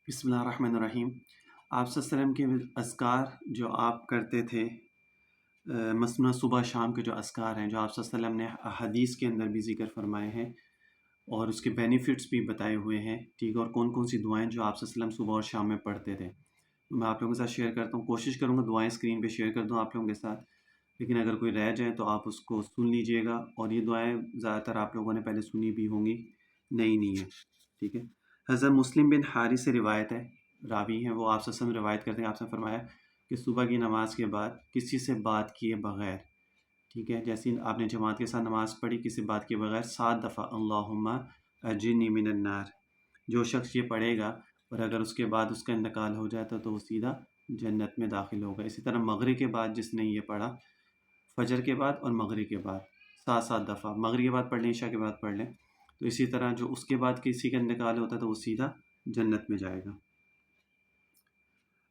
بسم اللہ الرحمن الرحیم۔ آپ صلی اللہ علیہ وسلم کے اذکار جو آپ کرتے تھے، مثنیٰ صبح شام کے جو اذکار ہیں جو آپ صلی اللہ علیہ وسلم نے احادیث کے اندر بھی ذکر فرمائے ہیں اور اس کے بینیفٹس بھی بتائے ہوئے ہیں، ٹھیک ہے، اور کون کون سی دعائیں جو آپ صلی اللہ علیہ وسلم صبح اور شام میں پڑھتے تھے، میں آپ لوگوں کے ساتھ شیئر کرتا ہوں۔ کوشش کروں گا دعائیں اسکرین پہ شیئر کر دوں آپ لوگوں کے ساتھ، لیکن اگر کوئی رہ جائے تو آپ اس کو سن لیجئے گا، اور یہ دعائیں زیادہ تر آپ لوگوں نے پہلے سنی بھی ہوں گی، نئی نہیں ہے، ٹھیک ہے۔ حضرت مسلم بن حارث سے روایت ہے، راوی ہیں وہ، آپ صلی اللہ علیہ وسلم روایت کرتے ہیں، آپ نے فرمایا کہ صبح کی نماز کے بعد کسی سے بات کیے بغیر، ٹھیک ہے، جیسے آپ نے جماعت کے ساتھ نماز پڑھی کسی بات کے بغیر 7 دفعہ اللہم اجرنی من النار، جو شخص یہ پڑھے گا اور اگر اس کے بعد اس کا انتقال ہو جاتا تو وہ سیدھا جنت میں داخل ہوگا۔ اسی طرح مغرب کے بعد جس نے یہ پڑھا، فجر کے بعد اور مغرب کے بعد 7 دفعہ، مغرب کے بعد پڑھ لیں، عشاء کے بعد پڑھ لیں، تو اسی طرح جو اس کے بعد کسی کا انتقال ہوتا ہے تو وہ سیدھا جنت میں جائے گا۔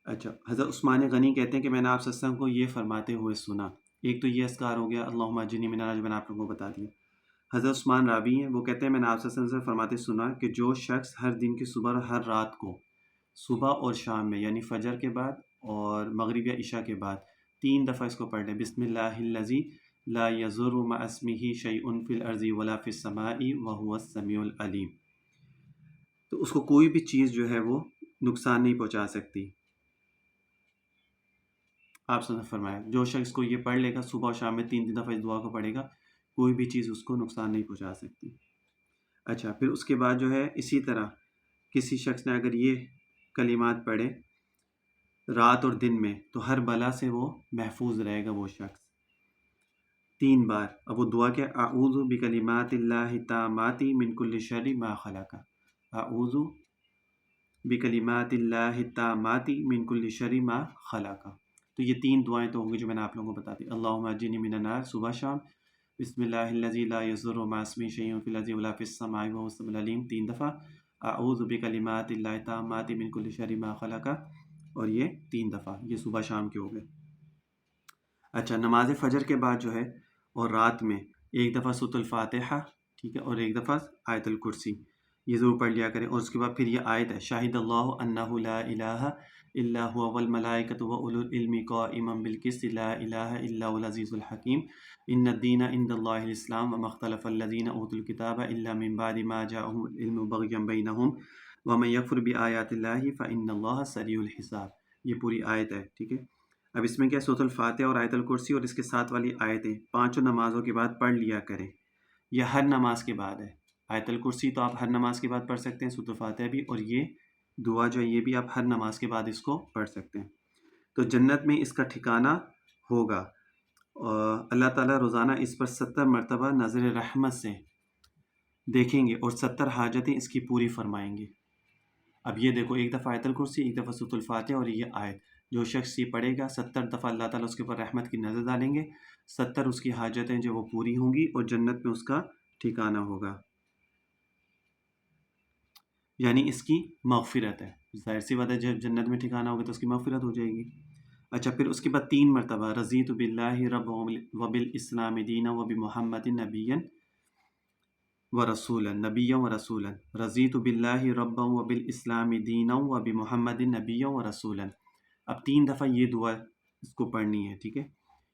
اچھا، حضرت عثمان غنی کہتے ہیں کہ میں نے آپ صلی اللہ علیہ وسلم کو یہ فرماتے ہوئے سنا، ایک تو یہ اذکار ہو گیا اللہم اجرنی من النار جو میں نے آپ لوگوں کو بتا دیا۔ حضرت عثمان راوی ہیں، وہ کہتے ہیں میں نے آپ صلی اللہ علیہ وسلم سے فرماتے سنا کہ جو شخص ہر دن کی صبح اور ہر رات کو صبح اور شام میں، یعنی فجر کے بعد اور مغرب یا عشاء کے بعد 3 دفعہ اس کو پڑھ لے، بسم اللہ الذی لا یضر مع اسمہ شیء فی الارض ولا فی السماء وہو السمیع العلیم، تو اس کو کوئی بھی چیز جو ہے وہ نقصان نہیں پہنچا سکتی۔ آپ نے فرمایا جو شخص کو یہ پڑھ لے گا صبح اور شام میں 3 دفعہ اس دعا کو پڑھے گا، کوئی بھی چیز اس کو نقصان نہیں پہنچا سکتی۔ اچھا، پھر اس کے بعد جو ہے اسی طرح کسی شخص نے اگر یہ کلمات پڑھے رات اور دن میں تو ہر بلا سے وہ محفوظ رہے گا وہ شخص 3 بار۔ اب وہ دعا کہ اعوذ بکلمات اللہ التامات من کل شر ما خلق، اعوذ بکلمات اللہ التامات من کل شر ما خلق، تو یہ 3 دعائیں تو ہوں گی جو میں نے آپ لوگوں کو بتا دی۔ اللہم اجرنی من النار صبح شام، بسم اللہ الذی لا یضر مع اسمہ شیء فی الارض ولا فی السماء وہو السمیع العلیم 3 دفعہ، اعوذ بکلمات اللہ التامات من کل شر ما خلق، اور یہ 3 دفعہ، یہ صبح شام کے ہو گئے۔ اچھا، نماز فجر کے بعد جو ہے اور رات میں 1 دفعہ سورۃ الفاتحہ، ٹھیک ہے، اور 1 دفعہ آیت الکرسی، یہ ضرور پڑھ لیا کریں۔ اور اس کے بعد پھر یہ آیت ہے شاہد اللہ انہ لا الہ الا هو والملائکۃ واولو العلم قائما بالقسط لا الہ الا هو العزیز الحکیم ان الدین عند اللہ الاسلام وما اختلف الذین اوتوا الکتاب الا من بعد ما جاءهم العلم بغیا بینہم ومن یکفر بآیات اللہ فان اللہ سریع الحساب، یہ پوری آیت ہے، ٹھیک ہے۔ اب اس میں کیا سورۃ الفاتحہ اور آیت الکرسی اور اس کے ساتھ والی آیتیں 5 نمازوں کے بعد پڑھ لیا کریں، یہ ہر نماز کے بعد ہے۔ آیت الکرسی تو آپ ہر نماز کے بعد پڑھ سکتے ہیں، سورۃ الفاتحہ بھی، اور یہ دعا جو ہے یہ بھی آپ ہر نماز کے بعد اس کو پڑھ سکتے ہیں، تو جنت میں اس کا ٹھکانہ ہوگا، اور اللہ تعالیٰ روزانہ اس پر 70 مرتبہ نظر رحمت سے دیکھیں گے اور 70 حاجتیں اس کی پوری فرمائیں گے۔ اب یہ دیکھو، 1 دفعہ آیت الکرسی، 1 دفعہ سورۃ الفاتحہ، اور یہ آیت، جو شخص یہ پڑھے گا 70 دفعہ اللہ تعالیٰ اس کے اوپر رحمت کی نظر ڈالیں گے، 70 اس کی حاجتیں جو وہ پوری ہوں گی اور جنت میں اس کا ٹھکانہ ہوگا، یعنی اس کی مغفرت ہے، ظاہر سی بات ہے جب جنت میں ٹھکانہ ہوگا تو اس کی مغفرت ہو جائے گی۔ اچھا، پھر اس کے بعد 3 مرتبہ رضیت باللہ رب وبالاسلام دینا وبمحمد نبیا ورسولا، نبیا ورسولا، رضیت باللہ رب وبالاسلام دینا وبمحمد نبیا ورسولا۔ اب 3 دفعہ یہ دعا اس کو پڑھنی ہے، ٹھیک ہے،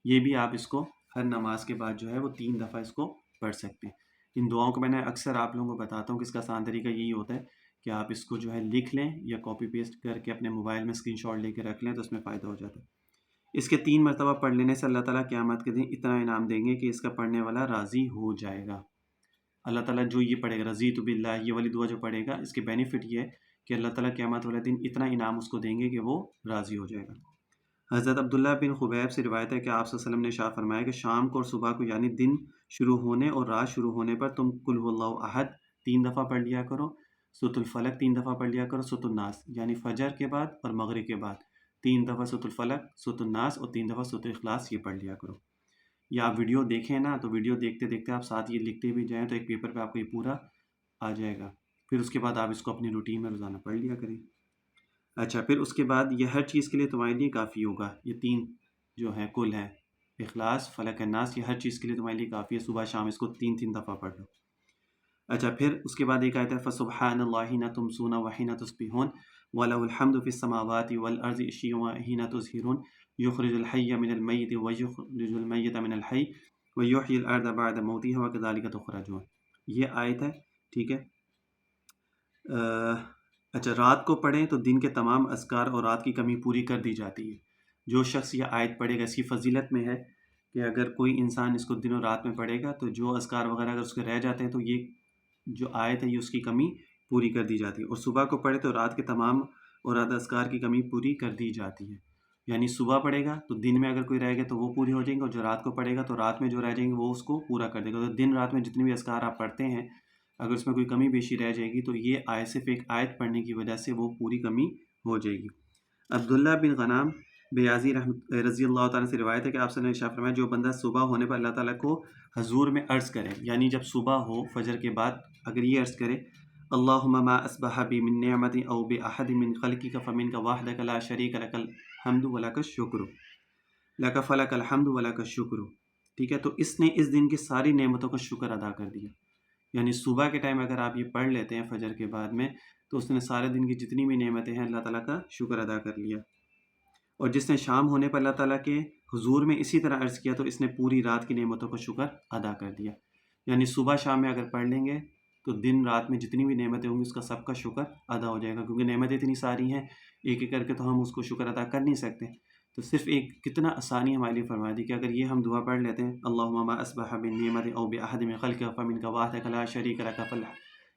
یہ بھی آپ اس کو ہر نماز کے بعد جو ہے وہ 3 دفعہ اس کو پڑھ سکتے ہیں۔ ان دعاؤں کو میں نے اکثر آپ لوگوں کو بتاتا ہوں کہ اس کا آسان طریقہ یہی ہوتا ہے کہ آپ اس کو جو ہے لکھ لیں یا کاپی پیسٹ کر کے اپنے موبائل میں اسکرین شاٹ لے کے رکھ لیں تو اس میں فائدہ ہو جاتا ہے۔ اس کے 3 مرتبہ پڑھ لینے سے اللہ تعالیٰ قیامت کے دن اتنا انعام دیں گے کہ اس کا پڑھنے والا راضی ہو جائے گا۔ اللہ تعالیٰ جو یہ پڑھے گا رضیت باللہ، یہ والی دعا جو پڑھے گا، اس کے بینیفٹ یہ ہے کہ اللہ تعالیٰ قیامت والے دن اتنا انعام اس کو دیں گے کہ وہ راضی ہو جائے گا۔ حضرت عبداللہ بن خبیب سے روایت ہے کہ آپ صلی اللہ علیہ وسلم نے ارشاد فرمایا کہ شام کو اور صبح کو، یعنی دن شروع ہونے اور رات شروع ہونے پر تم قل هو اللہ احد 3 دفعہ پڑھ لیا کرو، سورۃ الفلق 3 دفعہ پڑھ لیا کرو، سورۃ الناس، یعنی فجر کے بعد اور مغرب کے بعد 3 دفعہ سورۃ الفلق، سورۃ الناس، اور 3 دفعہ سورۃ اخلاص، یہ پڑھ لیا کرو۔ یا آپ ویڈیو دیکھیں نا، تو ویڈیو دیکھتے دیکھتے آپ ساتھ یہ لکھتے بھی جائیں تو ایک پیپر پہ آپ کو یہ پورا آ جائے گا، پھر اس کے بعد آپ اس کو اپنی روٹین میں روزانہ پڑھ لیا کریں۔ اچھا، پھر اس کے بعد یہ ہر چیز کے لیے تمہارے لیے کافی ہوگا، یہ 3 جو ہے کل ہے، اخلاص، فلق، الناس، یہ ہر چیز کے لیے تمہارے لیے کافی ہے، صبح شام اس کو 3 دفعہ پڑھ لو۔ اچھا، پھر اس کے بعد ایک آیت ہے فَسُبْحَانَ اللَّهِ حِینَ تُمْسُونَ وَحِینَ تُصْبِحُونَ वलहुल हम्दु फिस समावाति वल अर्ज़ि इश्यिय्युन व हीना तुज़हिरून युख़रिजुल हय्य मिनल मय्यिति व युख़रिजुल मय्यिता मिनल हय्य व युह्यिल अर्ज़ बअद मौतिहा व कज़ालिका तुख़रजून। ये आयत है, ठीक है। अच्छा, रात को पढ़ें तो दिन के तमाम अज़कार और रात की कमी पूरी कर दी जाती है। जो शख्स ये आयत पढ़ेगा, इसकी फजीलत में है कि अगर कोई इंसान इसको दिनों रात में पढ़ेगा तो जो अज़कार वगैरह अगर उसके रह जाते हैं तो ये जो आयत है ये उसकी कमी पूरी कर दी जाती है। और सुबह को पढ़े तो रात के तमाम और रात अज़कार की कमी पूरी कर दी जाती है। यानी सुबह पढ़ेगा तो दिन में अगर कोई रह गया तो वो पूरी हो जाएंगे, और जो रात को पढ़ेगा तो रात में जो रह जाएंगे वो उसको पूरा कर देगा। तो दिन रात में जितने भी अज़कार आप पढ़ते हैं, अगर उसमें कोई कमी बेशी रह जाएगी तो ये आयत सिर्फ एक आयत पढ़ने की वजह से वो पूरी कमी हो जाएगी। अब्दुल्ला बिन गनाम बेयाजी रज़ी अल्लाह ताला से रिवायत है कि आपसे ने इरशाद फरमाया, जो बंदा सुबह होने पर अल्लाह ताला को हजूर में अर्ज़ करे, यानी जब सुबह हो फजर के बाद अगर ये अर्ज़ करे, अल्लाहुम्मा मा अस्बहा बि मिन निअमतिन औ बि अहदिन मिन खल्क़िका फमिनका वहदका ला शरीका लकल हम्दु व लकश शुक्र लक फलकल हम्दु व लकश शुक्र। ठीक है, तो इसने इस दिन की सारी नेमतों का शुक्र अदा कर दिया। यानी सुबह के टाइम अगर आप ये पढ़ लेते हैं फजर के बाद में, तो उसने सारे दिन की जितनी भी नेमतें हैं अल्लाह ताला का शुक्र अदा कर लिया। और जिसने शाम होने पर अल्लाह ताला के हुजूर में इसी तरह अर्ज़ किया तो इसने पूरी रात की नेमतों का शुक्र अदा कर दिया। यानी सुबह शाम में अगर पढ़ लेंगे तो दिन रात में जितनी भी नेमतें होंगी उसका सबका शुक्र अदा हो जाएगा, क्योंकि नेमतें इतनी सारी हैं एक एक करके तो हम उसको शुक्र अदा कर नहीं सकते। तो सिर्फ एक कितना आसानी हमारे लिए फरमा दी कि अगर ये हम दुआ पढ़ लेते हैं, अल्लाहुम्मा मा अस्बहा बिन निअमतिन औ बिअहदिन मिन खल्क़िका फमिनका वहदका ला शरीका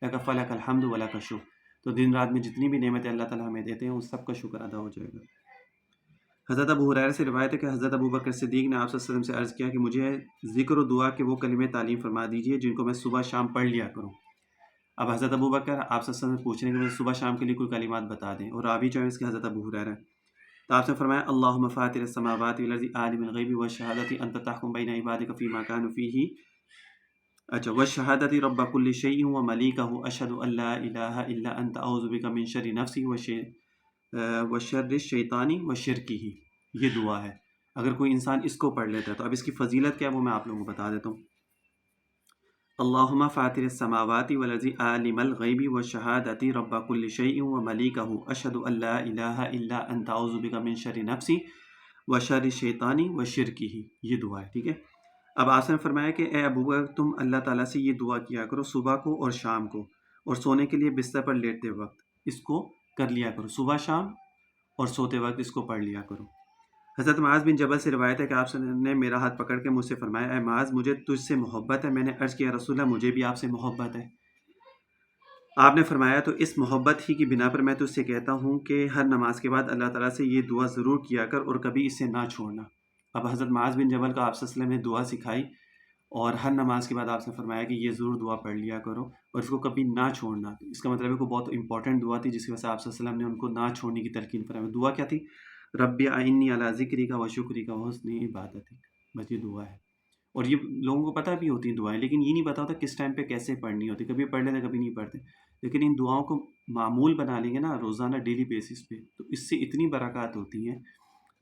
लक फलकल हम्दु व लकश शुक्र, तो दिन रात में जितनी भी नेमतें अल्लाह ताला हमें देते हैं उस सब का शुक्र अदा हो जाएगा। हज़रत अबू हुरैरा से रिवायत है कि हज़रत अबू बकर सिद्दीक़ ने आप सल्लल्लाहु अलैहि वसल्लम से अर्ज़ किया कि मुझे ज़िक्र और दुआ के वो कलिमे तालीम फरमा दीजिए जिनको मैं सुबह शाम पढ़ लिया करूँ। अब हज़रत अबू बकर आप सल्लल्लाहु अलैहि वसल्लम से पूछ रहे हैं कि मुझे सुबह शाम के लिए कोई कलिमात बता दें, और रावी जो है इसके हज़रत अबू हुरैरा है। तो आपने फरमाया, अल्लाहुम्मा फ़ातिर समावाति वल अर्ज़ि आलिमल ग़ैबि व शहादति अन्ता तहकुम बैन इबादिका फ़ीमा कानू फ़ीही व शहादति रब्ब कुल्लि शैइन व मलीकहु अशहदु अल्ला इलाहा इल्ला अन्ता अऊज़ु बिका मिन शर्रि नफ़्सी व शर्रि शैतानी व शिरकिही। ये दुआ है। अगर कोई इंसान इसको पढ़ लेता है तो अब इसकी फ़जीलत क्या है वो मैं आप लोगों को बता देता हूँ। अल्लाहुम्मा फ़ातिर समावाति वल अर्ज़ि आलिमल ग़ैबि व शहादति रब्ब कुल्लि शैइन व मलीकहु अशहदु अल्ला इलाहा इल्ला अन्ता अऊज़ु बिका मिन शर्रि नफ़्सी व शर्रि शैतानी व शिरकिही। ये दुआ है, ठीक है। अब आपने फरमाया कि ए अबू बकर, तुम अल्लाह ताला से ये दुआ किया करो सुबह को और शाम को, और सोने के लिए बिस्तर पर लेटते वक्त इसको कर लिया करो। सुबह शाम और सोते वक्त इसको पढ़ लिया करो। हज़रत मुआज़ बिन जबल से रिवायत है कि आप ने मेरा हाथ पकड़ के मुझसे फरमाया, ए मुआज़, मुझे तुझसे मोहब्बत है। मैंने अर्ज़ किया, रसूलल्लाह मुझे भी आपसे मोहब्बत है। आपने फरमाया, तो इस मोहब्बत ही की बिना पर मैं तुझसे कहता हूँ कि हर नमाज के बाद अल्लाह ताला से ये दुआ ज़रूर किया कर और कभी इसे ना छोड़ना। अब हज़रत मुआज़ बिन जबल को आप सल्लल्लाहु अलैहि वसल्लम ने दुआ सिखाई और हर नमाज के बाद आपने फरमाया कि ये ज़रूर दुआ पढ़ लिया करो और इसको कभी ना छोड़ना। इसका मतलब है कि बहुत इंपॉर्टेंट दुआ थी जिसकी वजह से आप सल्लल्लाहु अलैहि वसल्लम ने उनको ना छोड़ने की तलकीन फरमाई। दुआ क्या थी? रब्बी अइन्नी अला ज़िक्रिका व शुक्रिका व हुस्नि इबादतिक। बस ये दुआ है। और ये लोगों को पता भी होती हैं दुआएं, लेकिन ये नहीं पता होता किस टाइम पे कैसे पढ़नी होती। कभी पढ़ लेते, कभी नहीं पढ़ते। लेकिन इन दुआओं को मामूल बना लेंगे ना रोज़ाना डेली बेसिस पे, तो इससे इतनी बरक़ात होती हैं,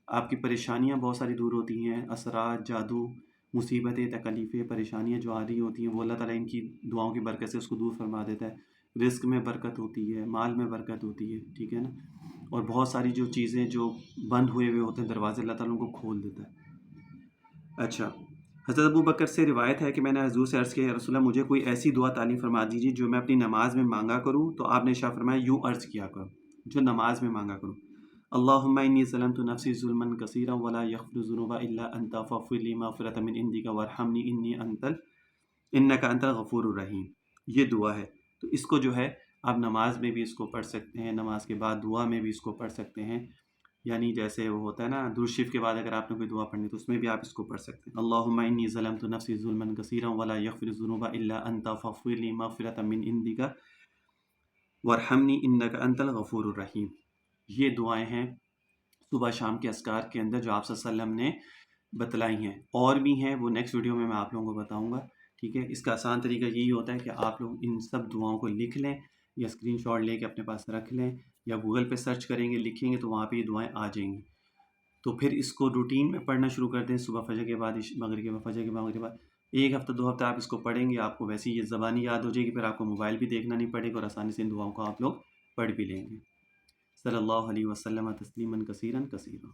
आपकी परेशानियां बहुत सारी दूर होती हैं। असरात, जादू, मुसीबतें, तकलीफ़ें, परेशानियां जो आ रही होती हैं वो अल्लाह ताला इनकी दुआओं की बरकत से उसको दूर फरमा देता है। रिस्क में बरकत होती है, माल में बरकत होती है, ठीक है ना। और बहुत सारी जो चीज़ें जो बंद हुए हुए होते हैं दरवाजे, अल्लाह ताला उनको खोल देता है। अच्छा, हज़रत अबू बकर से रिवायत है कि मैंने हज़ूर से अर्ज़ किया, या रसूलल्लाह मुझे कोई ऐसी दुआ तालीम फरमा दीजिए जो मैं अपनी नमाज में मांगा करूँ। तो आपने इरशाद फरमाया, यूँ अर्ज़ किया करो जो नमाज में मांगा करूँ, अल्लाहुम्मा इन्नी ज़लमतु नफ़्सी ज़ुल्मन कसीरा वला यग़फ़िरु ज़ुनूबा इल्ला अंता फ़ग़फ़िर ली मग़फ़िरतम मिन इंदिका वरहमनी इन्नका अंतल गफ़ूरुर रहीम। ये दुआ है। तो इसको जो है आप नमाज में भी इसको पढ़ सकते हैं, नमाज के बाद दुआ में भी इसको पढ़ सकते हैं। यानी जैसे वो होता है ना, दुरूद शरीफ के बाद अगर आपने कोई दुआ पढ़नी तो उसमें भी आप इसको पढ़ सकते हैं। अल्लाहुम्मा इन्नी ज़लमतु नफ़्सी ज़ुल्मन कसीरा वला यग़फ़िरु ज़ुनूबा इल्ला अंता फ़ग़फ़िर ली मग़फ़िरतम मिन इंदिका वरहमनी इन्नका अंतल गफ़ूरुर रहीम। ये दुआएं हैं सुबह शाम के अस्कार के अंदर जो आप सल्लल्लाहु अलैहि वसल्लम ने बतलाई हैं। और भी हैं, वो नेक्स्ट वीडियो में मैं आप लोगों को बताऊंगा, ठीक है। इसका आसान तरीका यही होता है कि आप लोग इन सब दुआओं को लिख लें या स्क्रीनशॉट लेके अपने पास रख लें, या गूगल पे सर्च करेंगे, लिखेंगे तो वहाँ पे ये दुआएं आ जाएंगी। तो फिर इसको रूटीन में पढ़ना शुरू कर दें, सुबह फजर के बाद, मगरिब के बाद, फजर के बाद, मगरिब के बाद। एक हफ्ता 2 हफ्ता आप इसको पढ़ेंगे, आपको वैसे ही ये ज़बानी याद हो जाएगी, फिर आपको मोबाइल भी देखना नहीं पड़ेगा और आसानी से इन दुआओं को आप लोग पढ़ भी लेंगे। صلی اللہ علیہ وسلم تسلیما کثیرا کثیرا۔